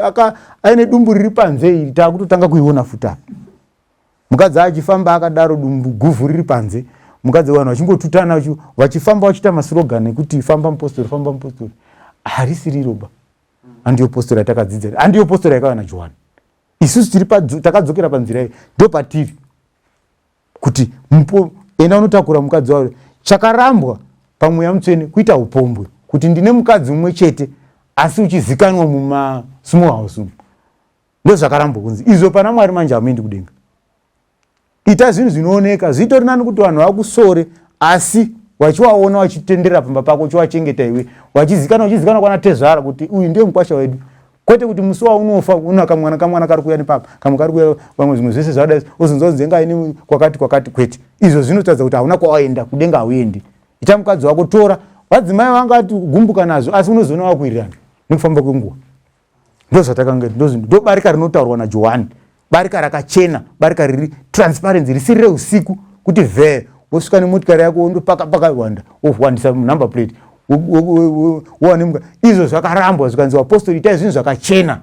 aine dumbu riri panze iri takutotanga kuiona futa. Mukadzi achifamba akadaro dumbu guvhu riri panze, mukadzi vanhu vachingotutana vachifamba vachiita maslogani ekuti famba mupostori famba mupostori. Harisiri roba. Andiyo postori yatakadzidza, andiyo postori yakauya naJohane. Isusu tiri takadzokera panzira iyi ndo patiri kuti enda unotakura mukadzi wako. Chakarambwa pamweya mutsvene kuita upombwe kuti ndine mukadzi mumwe chete asi uchizikanwa mumasumo house. Ndo zvakarambwa kunzi izvo pana Mwari manje hamuendi kudenga. Ita zvinhu zvinooneka zvitori nani kuti vanhu vakusore asi wachiwaona wachitenderera pamba pako uchiwachengeta iwe wachizikana kwana tezvara kuti uyu ndiye mukwasha wedu, kwete kuti musi waunofa una kamwana kari kuuya nepapa kamwe kari kuuya vamwe zvimwe zvese zvadai ozonzwa nzenga ini kwakati kwete. Izvo zvinotadza kuti hauna kwawaenda kudenga hauendi. Ita mukadzi wako tora vadzimai vangati kugumbuka nazvo asi unozoona wakuwirirana nekufamba kwenguva. Ndo zvatakanga ndo barika rinotaurwa naJohane, barika rakachena, barika riri transparency risiri reusiku kuti vhe wosvika nemotikari yako ndopaka wanda wowandisa number plate wowane izvo zvakarambwa zvikanzi apostoli itai zvinhu zvakachena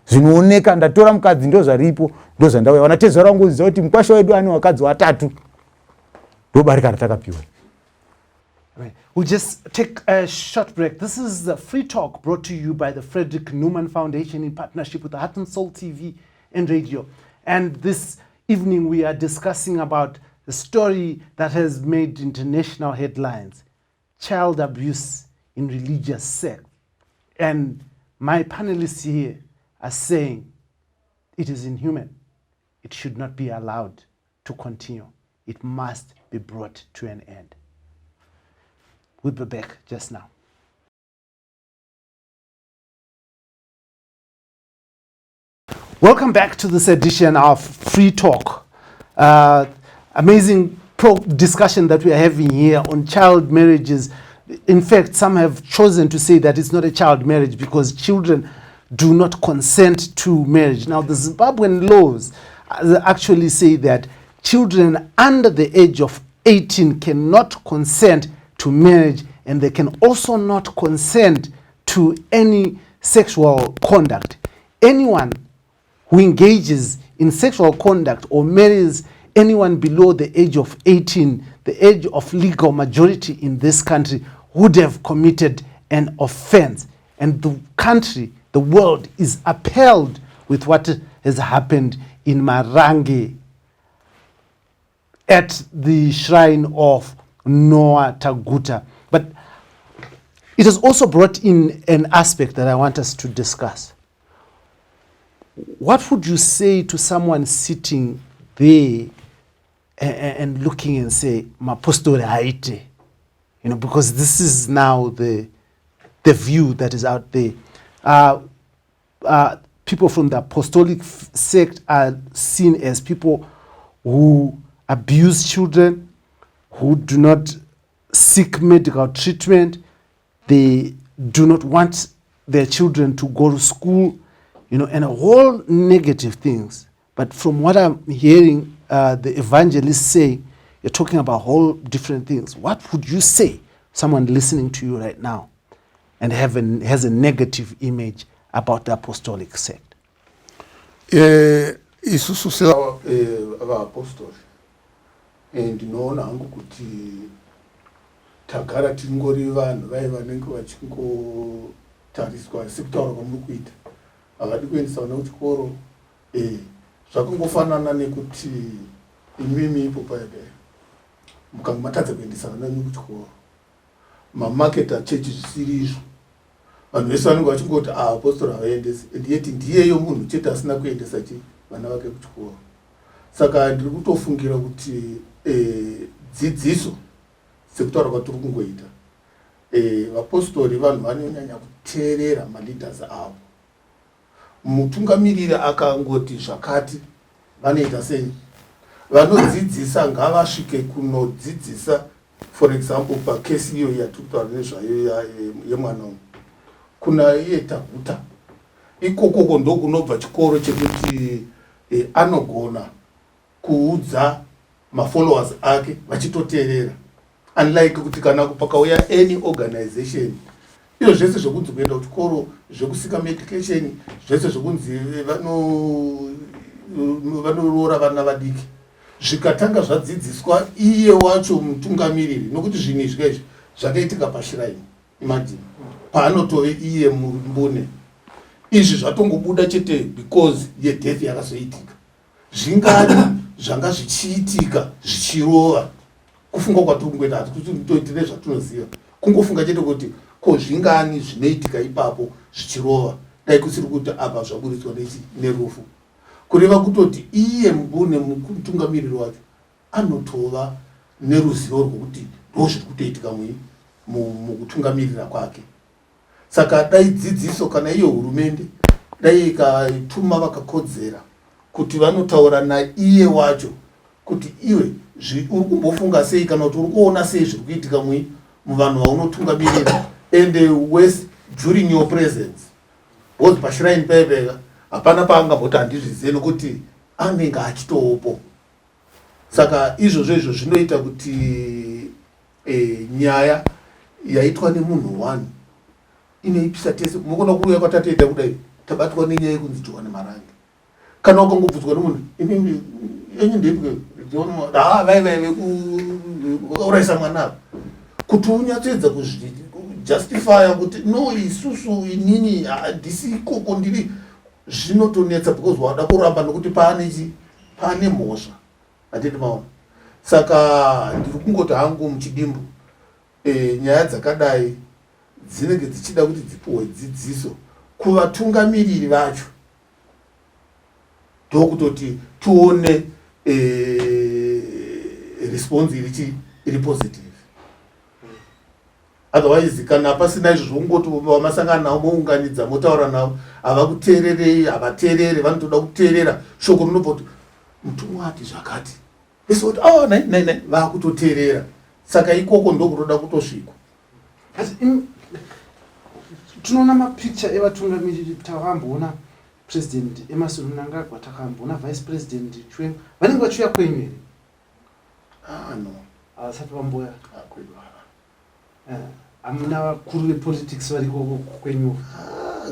zvinooneka. Ndatora mukadzi ndo zvaripo ndo zvandauya vanatezvara vangoziva kuti mukwasha wedu ane vakadzi vatatu. Ndo barika ratakapiwa. Right. We'll just take a short break. This is the Free Talk brought to you by the Frederick Newman Foundation in partnership with the Heart and Soul TV and radio. And this evening we are discussing about the story that has made international headlines, child abuse in religious sect. And my panelists here are saying it is inhuman. It should not be allowed to continue. It must be brought to an end. We'll be back just now. Welcome back to this edition of Free Talk. Amazing discussion that we are having here on child marriages. In fact, some have chosen to say that it's not a child marriage because children do not consent to marriage. Now, the Zimbabwean laws actually say that children under the age of 18 cannot consent to marriage, and they can also not consent to any sexual conduct. Anyone who engages in sexual conduct or marries anyone below the age of 18, the age of legal majority in this country, would have committed an offense. And the country, the world, is appalled with what has happened in Marange at the shrine of Noah Taguta. But it has also brought in an aspect that I want us to discuss. What would you say to someone sitting there and looking and say, "Mapostore haite," you know, because this is now the view that is out there. People from the apostolic sect are seen as people who abuse children, who do not seek medical treatment. They do not want their children to go to school, you know, and a whole negative things. But from what I'm hearing the evangelists say, you're talking about whole different things. What would you say someone listening to you right now and has a negative image about the apostolic sect? Isusu sela apostle and ndinoona hangu kuti tagara tingori vanhu vai vanenge vachingotariswa sekutaura kwamuri kuita havadi kuendesa vana kuchikoro zvakangofanana nekuti imimi ipo paibe mukanga matadza kuendesa vana venyu kuchikoro mamaketa chechi zvisiri izvo vanhu vese vanenge vachingoti apostori havaendesi and yeti ndiyeyo munhu chete asina kuendesa vana vake kuchikoro. Saka ndiri kutofungira kuti dzidziso sekutaura kwatiri kungoita vapostori vanhu vanonyanya kuteerera maleaders avo mutungamiriri akangoti zvakati vanoita sei, vanodzidzisa ngavasvike kunodzidzisa. For example, pakesi iyo yatukutaura nezvayo yemwana kuna iye Taguta, ikoko ndokunobva chikoro chekuti anogona kuudza mafollowers ake vachitoteerera, unlike kuti kana pakauya any organization iyo zvese zvekunzi kuenda kuchikoro, zvekusika medication, zvese zvekunzi vanoroora vana vadiki, zvikatanga zvadzidziswa iye wacho mutungamiriri, nokuti zvinhu izvi zvakaitika pashiraini, imagine paanotove iye mbune, izvi zvatongobuda chete because yedeath yakazoitika. Zvingari zvanga zvichiitika zvichirova, kufunga kwatiri kungoita hatikuti toite nezvatinoziva, kungofunga chete kuti ko zvingani zvinoitika ipapo zvichirova, dai kusiri kuti apa zvaburitswa nerufu, kureva kutoti iye mbune mutungamiriri wacho anotova neruzivo rwokuti ndozviri kutoitika mukutungamirira kwake. Saka dai dzidziso kana iyo hurumende dai ikatuma vakakodzera kuti vanotaura naiye wacho kuti iwe uri kumbofunga sei kana kuti uri kuona sei zviri kuitika muvanhu vaunotungamirira, and west during your presence, both pashiraini paipeka hapana paangamboti handizvizive nokuti anenge achitowopo. Saka izvozvo izvo zvinoita kuti nyaya yaitwa nemunhu wani inoipisa tese. Mukona kuuya kwatatoita kudai tabatwa nenyaya yekunzi Johanne Marange, kana ukangobvudzwa nemunhu enyu ndevaive kuuraisa mwana avo, kuti unyatsoedza kuzvijustifya kuti no isusu inini handisi ikoko ndiri, zvinotonetsa because wada kuramba nokuti paane mhosva, hatiti maona. Saka ndiri kungoti hangu muchidimbu nyaya dzakadai dzinenge dzichida kuti dzipuwe dzidziso kuvatungamiriri vacho, ndokutoti tuone response iri positive. Otherwise kana pasina izvo zvongoti vamasangana navo mounganidza motaura navo havakuteererei, havateerere, vanotoda kuteerera shoko rinobva kuti mutumwa ati zvakati, vese kuti nai vakutoteerera. Saka ikoko ndokutoda kutosvikwa. Tunoona mapicture evatungamiriri, takamboona President Emerson Mnangagwa, takamboona Vice President Chwengu, vanenge vachiuya kwenyu here? No, havasati vamboya. Hamuna vakuru vepolitics variko kwenyu?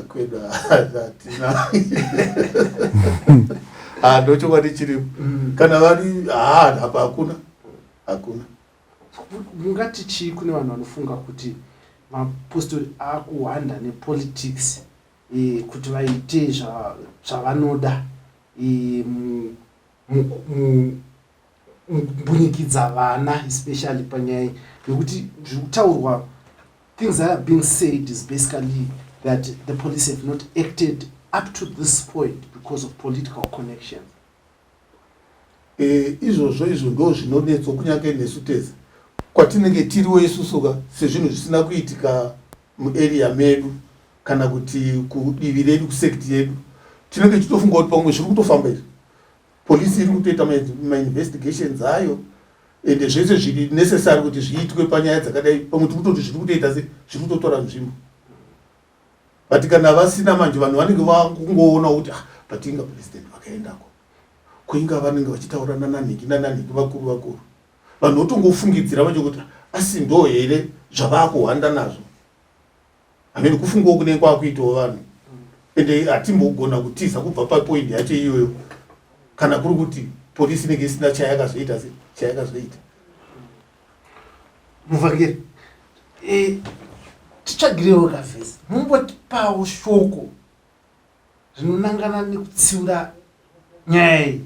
Kwedu hatina. Ndochokwadi chiripo. Kana vari hapa hakuna. Mungati chii kune vanhu vanofunga kuti mapostori akuhwanda nepolitics kuti vaite zvavanoda mukubunyikidza vana, especially panyaya yekuti zviri kutaurwa, things that are being said is basically that the police have not acted up to this point because of political connections. Izvozvo ndo zvinonetsa kunyange nesu tese kwatinenge tiriwo isusuka sezvinhu zvisina kuitika muarea medu kana kuti kudivi redu, kusekti yedu, tinenge tichitofunga kuti pamwe zviri kutofamba izvi, polisi iri kutoita mainvestigations ayo, ende zvese zviri necessary kuti zviitwe panyaya dzakadai, pamwe tikutoti zviri kutoita se zviri kutotora nzvimbo. But kana vasina manje vanhu vanenge vangoona kuti patinga president vakaendako kuinga vanenge vachitaurana nanhingi vakuru, vanhu votongofungidzira vacho kuti asi ndo here zvavakuhwanda nazvo. Hamene kufungawo kunenge kwakuitawo vanhu, ende hatimbogona kutiza kubva papoindi yacho iyoyo kana kuri kuti polisi inenge isina chayakazoita. Muvakiri, tichagirewo kavhesi, mumbotipawo shoko rinonangana nekutsiura nyaya iyi,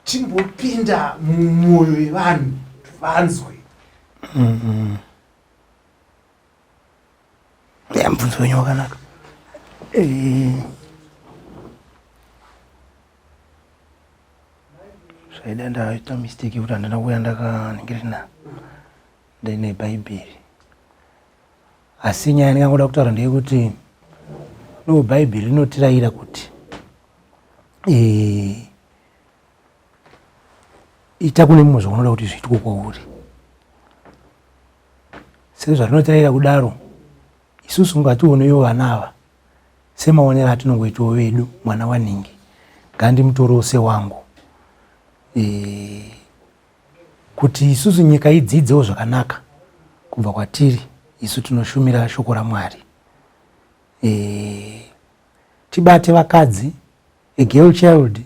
timbopinda mumwoyo yevanhu vanzwe. Mubvunzo wenyu wakanaka. Zvaida ndaita mistake yekuti handina kuuya ndakaningirina ndaine bhaibheri, asi nyaya ndingangoda kutaura ndeyekuti no Bible rinotirayira kuti ita kune mumwe zvaunoda kuti zviitwe kwauri. Sezvo rinotirayira kudaro, isusu ngationewo vana ava semaonero atinongoitawo vedu. Mwana waningi ngandimutore sewangu, kuti isusu nyika idzidzewo zvakanaka kubva kwatiri isu tinoshumira shoko raMwari. Tibate vakadzi, a girl child,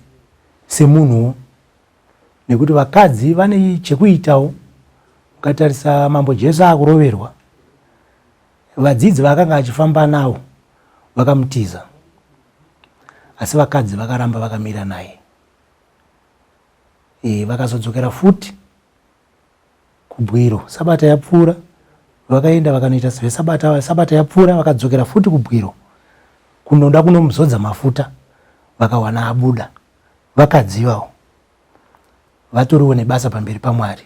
semunhuwo, nekuti vakadzi vane chekuitawo. Ukatarisa mambo Jesu akuroverwa, vadzidzi vakanga achifamba nawo vakamutiza, asi vakadzi vakaramba vakamira naye. Vakazodzokera futi kubwiro. Sabata yapfuura vakaenda vakanoita sabata yapfuura vakadzokera futi kubwiro kunoda kunomuzodza mafuta. Vakawana abuda. Vakadzi ivavo vatoriwo nebasa pamberi paMwari.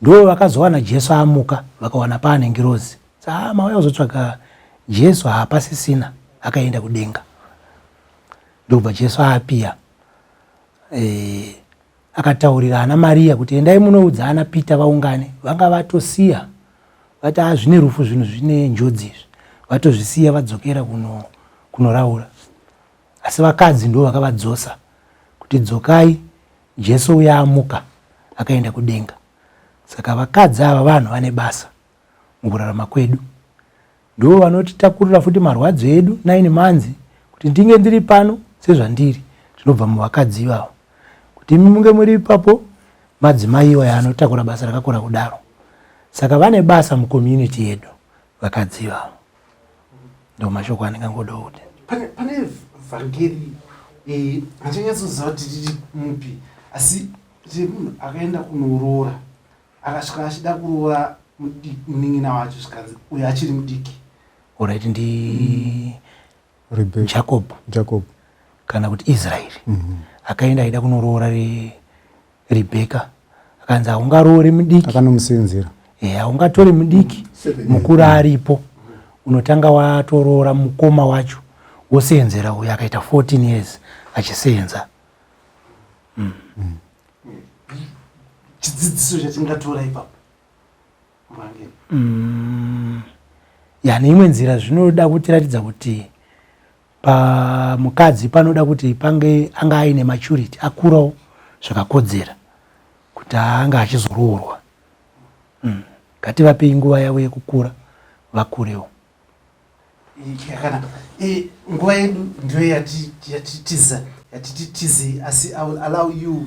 Ndo vakazowana Jesu amuka, vakawana paane ngirozi. Mauya kuzotsvaga Jesu, hapasisina, akaenda kudenga. Ndobva Jesu apiya akataurira ana Maria kuti endai munoudza ana Pita vaungane. Vanga vatosiya vati zvine rufu zvinhu zvine njodzi, vatozvisiya vadzokera kunoraura. Asi vakadzi ndo vakavadzosa kuti dzokai, Jesu uya amuka akaenda kudenga. Saka vakadzi ava vanhu vane basa mukurarama kwedu. Ndo vanotitakurira futi marwadzo edu 9 manzi kuti ndinge ndiri pano sezvandiri, zvinobva muvakadzi ivavo. Kuti munge muri ipapo madzimai iwaya anotakura basa rakakura kudaro. Saka vane basa mucommunity yedu vakadzi ivavo. Ndo mashoko andingangoda kuti pane vhangeri handinyatsozviziva kuti riri mupi, asi munhu akaenda kunoroora akasvika achida kuroora munin'ina wacho zvikanzi uyo achiri mudiki. Alright, ndi Jacob kana kuti Israeri. Akaenda aida kunoroora Rebeka, akanzi haungaroore mudiki, akanomusenzera. Haungatori mudiki mukuru aripo, unotanga watoroora mukoma wacho wosenzera uyo. Akaita 14 years achisenza. Chidzidziso chatingatora ipapo neimwe nzira zvinoda kutiratidza kuti pamukadzi panoda kuti pange anga aine maturity, akurawo zvakakodzera kuti anga achizoroorwa. Ngativapei nguva yavo yekukura vakurewo. Yakanaka. Nguva yedu ndiyo yatitize, asi I will allow you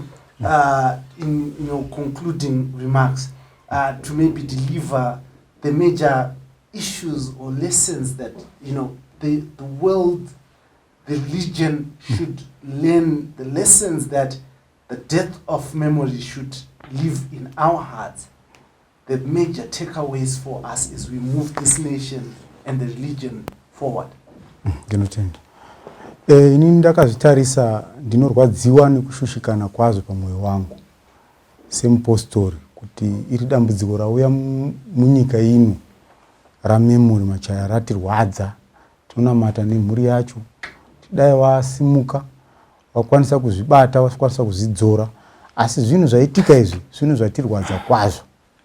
in your concluding remarks to maybe deliver the major issues or lessons that the world, the religion should learn, the lessons that the death of memory should live in our hearts, the major takeaways for us as we move this nation and the religion forward. Ndinotenda. Ini ndakazvitarisa ndinorwadziwa nekushushikana kwazvo pamwoyo wangu semupostori kuti iri dambudziko rauya munyika ino ramemori machaya ratirwadza. Tonamata nemhuri yacho, dai wasimuka wakwanisa kuzvibata, wakwanisa kuzvidzora, asi zvinhu zvaitika izvi zvinhu zvatirwadza kwazvo,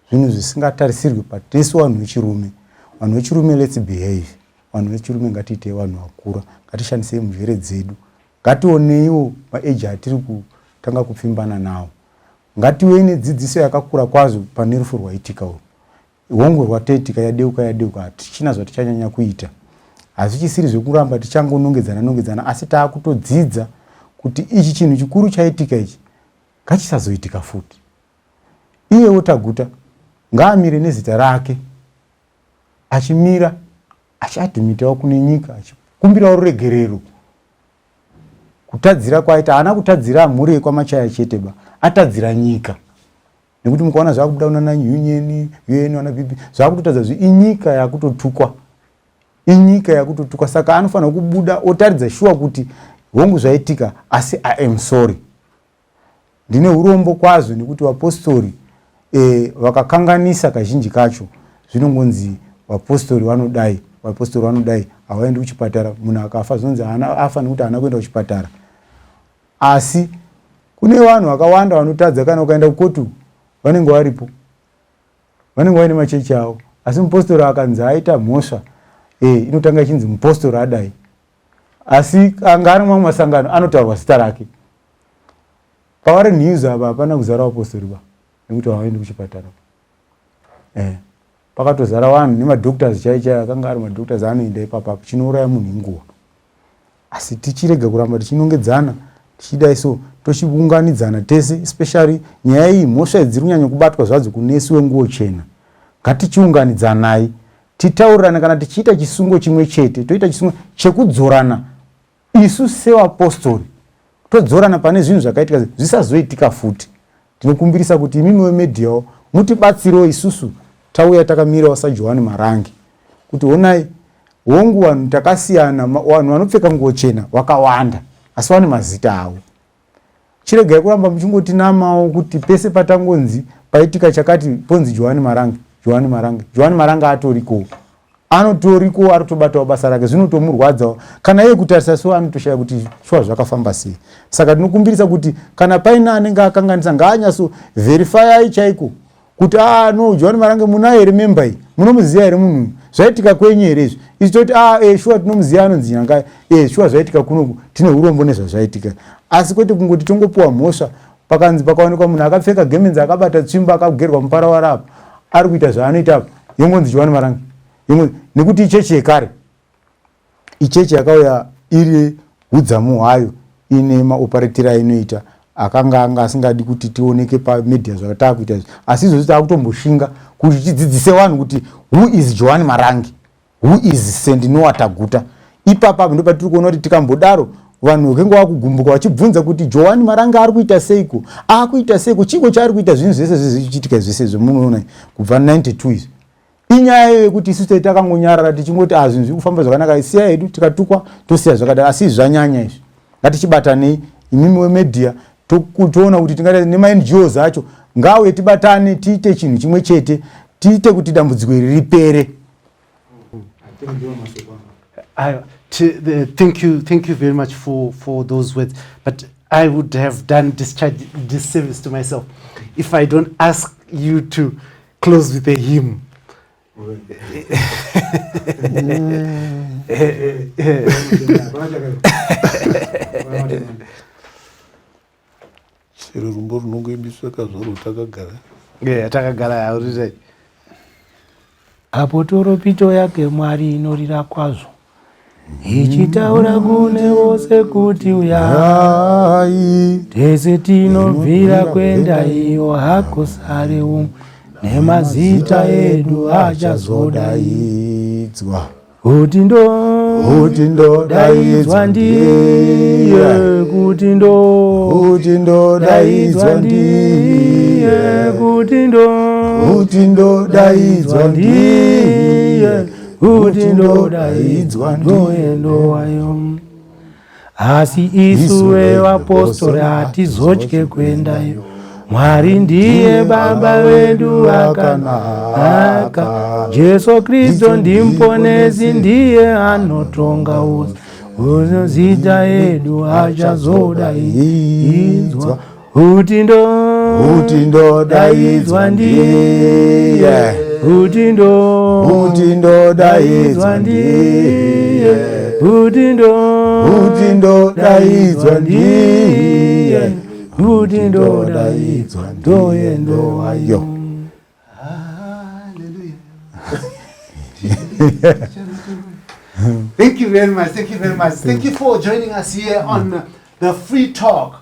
zvinhu zvisingatarisirwi patesu vanhu vechirume. Vanhu vechirume let's behave. Vanhu vechirume ngatiite vanhu vakura, ngatishandise mvere dzedu, ngationeiwo maeji atiri kutanga kupfimbana nawo, ngatiwe nedzidziso yakakura kwazvo pane rufu rwaitika urwu. Hongu rwataitika yadeuka hatichina zvatichanyanya kuita. Hazvichisiri zvekuramba tichangonongedzana, asi taakutodzidza kuti ichi chinhu chikuru chaitika ichi ngachisazoitika futi. Iyewo Taguta ngaamire nezita rake, achimira achadhimitawo kune nyika, achikumbirawo ruregerero. Kutadzira kwaita haana kutadzira mhuri yekwamachaya cheteba, atadzira nyika. Nekuti mukaona zvakubuda una union wana bibi zvakutotadza inyika yakutotukwa. Inyika yakutotukwa, saka anofanira kubuda otaridza shuwa kuti hongu zvaitika asi I am sorry. Ndine urombo kwazvo nekuti vapostori vakakanganisa kazhinji kacho zvinongonzi vapostori vanodai havaendi kuchipatara. Munhu akafa zvonzi afa nekuti haana kuenda kuchipatara. Asi kune vanhu vakawanda vanotadza kana ukaenda kukotu vanenge varipo, vanenge vaine machechi avo. Asi mupostori akanzi aita mhosva, inotanga ichinzi mupostori adai. Asi anga ari mamwe masangano anotaurwa zita rake. Pavari news apa hapana kuzara vapostori ba, nekuti havaendi kuchipatara. Pakatozara vanhu nemadoctors chaichai akanga ari madoctors anoenda ipapo, chinouraya munhu inguva. Asi tichirega kuramba tichinongedzana tichidai so, tochiunganidzana tese, especially nyaya iyi mhosva dziri kunyanya kubatwa zvadzo kunesi wenguo chena. Ngatichiunganidzanai titaurirane, kana tichiita chisungo chimwe chete toita chisungo chekudzorana isu sevapostori, todzorana pane zvinhu zvakaitika zvisazoitika futi. Tinokumbirisa kuti imimi wemedia mutibatsirewo isusu tauya takamirawo saJohanne Marange kuti honai hongu vanhu takasiyana, vanhu vanopfeka nguo chena vakawanda asi vane mazita avo. Chiregai kuramba muchingotinamawo kuti pese patangonzi paitika chakati ponzi Johanne Marange atoriko, anotoriko arikutobatawo basa rake, zvinotomurwadzawo. Kana iye kutarisa so anotoshaya kuti shuwa zvakafamba sei. Saka tinokumbirisa kuti kana paina anenge akanganisa ngaanyaso verify chaiko kuti no Johanne Marange munaye here member iyi, munomuziya here munhu, zvaitika kwenyu here izvi. Isu toti shuwa tinomuziya anonzi Nyanga, shuwa zvaitika kunoku tine urombo nezvazvaitika. Asi kwete kungoti tongopuwa mhosva pakanzi pakaonekwa munhu akapfeka gemenzi akabata tsvimbo akagerwa mupara warapo ari kuita zvaanoita apo, yongonzi Johanne Marange. Nekuti ichechi yekare, ichechi yakauya iri hudzamu hwayo ine maoparetera ainoita akanga asingadi kuti tioneke pamedia zvakatakuita izvi. Asi izvozvo takutomboshinga kuti tidzidzise vanhu kuti who is Johanne Marange, who is Sendinoa Taguta. Ipapa ndo patiri kuona kuti tikambodaro vanhu vakenga vakugumbuka vachibvunza kuti Johanne Marange ari kuita seiko, akuita seiko, chiko chaari kuita zvinhu zvese zvichiitika zvese zvemunoona kubva 92 izvi. Inyaya yekuti isusu takangonyarara tichingoti zvinhu zviri kufamba zvakanaka, siya hedu tikatukwa tosiya zvakadaro. Asi zvanyanya izvi, ngatichibatanei imimi wemedia toona kuti tingaita nema-NGOs acho ngauye tibatane tiite chinhu chimwe chete, tiite kuti dambudziko iri ripere. Thank you very much for those words. But I would have done disservice to myself if I don't ask you to close with a hymn. Rumbo runongoimbiswa kazvaro takagara. Takagara auri. Apo toropito yake Mwari inorira kwazvo, ichitaura kune vose kuti uyai, tese tinobvira kwenda iyo hako sare nemazita edu achazodaidzwa, kuti ndodaidzwa ndiye, kuti ndodaidzwa ndiye, kuti ndodaidzwa ndiye, kuti ndodaidzwa ndoendo wayo. Asi isu vevapostori hatizotye kuendayo, Mwari ndiye baba wedu akanaka, Jesu Kristo ndimponesi ndiye anotonga uzi, zita edu achazodaidzwa, kuti ndodaidzwa ndiye, kuti ndodaidzwa ndiye, kuti ndodaidzwa ndiye, kuti ndodaidzwa ndoendo wayo. Hallelujah. Thank you very much. Thank you for joining us here on the Free Talk,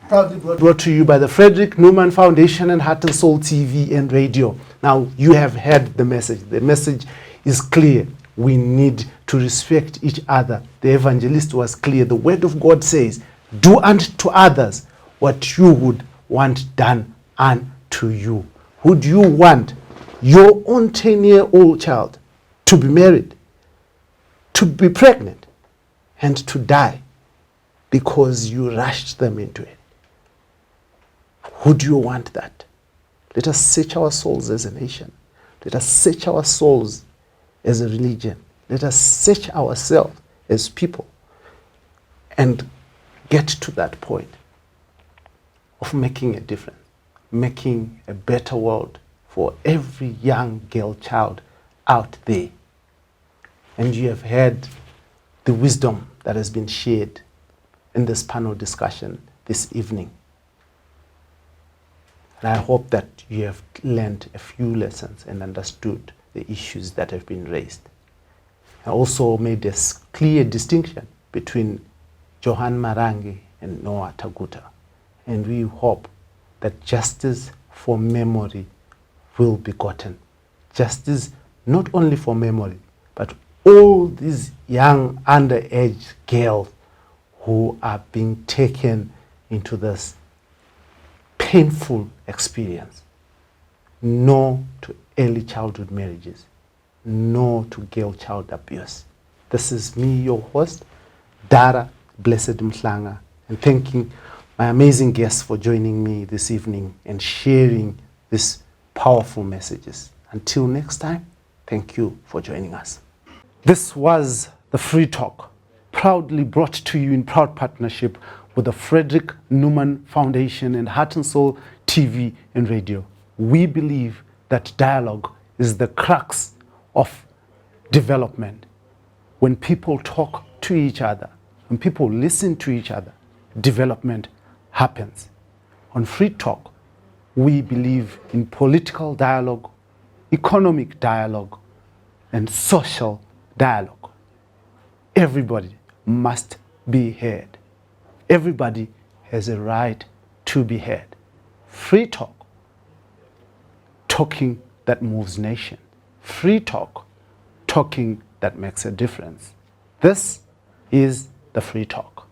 proudly brought to you by the Frederick Newman Foundation and Heart and Soul TV and Radio. Now, you have heard the message. The message is clear. We need to respect each other. The evangelist was clear. The word of God says, do unto others what you would want done unto you. Would you want your own 10-year-old child to be married, to be pregnant, and to die because you rushed them into it? Would you want that? Let us search our souls as a nation. Let us search our souls as a religion. Let us search ourselves as people and get to that point of making a difference, making a better world for every young girl child out there. And you have heard the wisdom that has been shared in this panel discussion this evening. And I hope that you have learned a few lessons and understood the issues that have been raised. I also made a clear distinction between Johanne Marange and Noah Taguta. And we hope that justice for memory will be gotten. Justice not only for memory, but all these young underage girls who are being taken into this painful experience. No to early childhood marriages. No to girl child abuse. This is me, your host, Dara Blessed Mhlanga, and thanking my amazing guests for joining me this evening and sharing these powerful messages. Until next time, thank you for joining us. This was the Free Talk, proudly brought to you in proud partnership with the Frederick Newman Foundation and Heart and Soul TV and Radio. We believe that dialogue is the crux of development. When people talk to each other, when people listen to each other, development happens. On Free Talk, we believe in political dialogue, economic dialogue, and social dialogue. Everybody must be heard. Everybody has a right to be heard. Free Talk, talking that moves nation. Free Talk, talking that makes a difference. This is the Free Talk.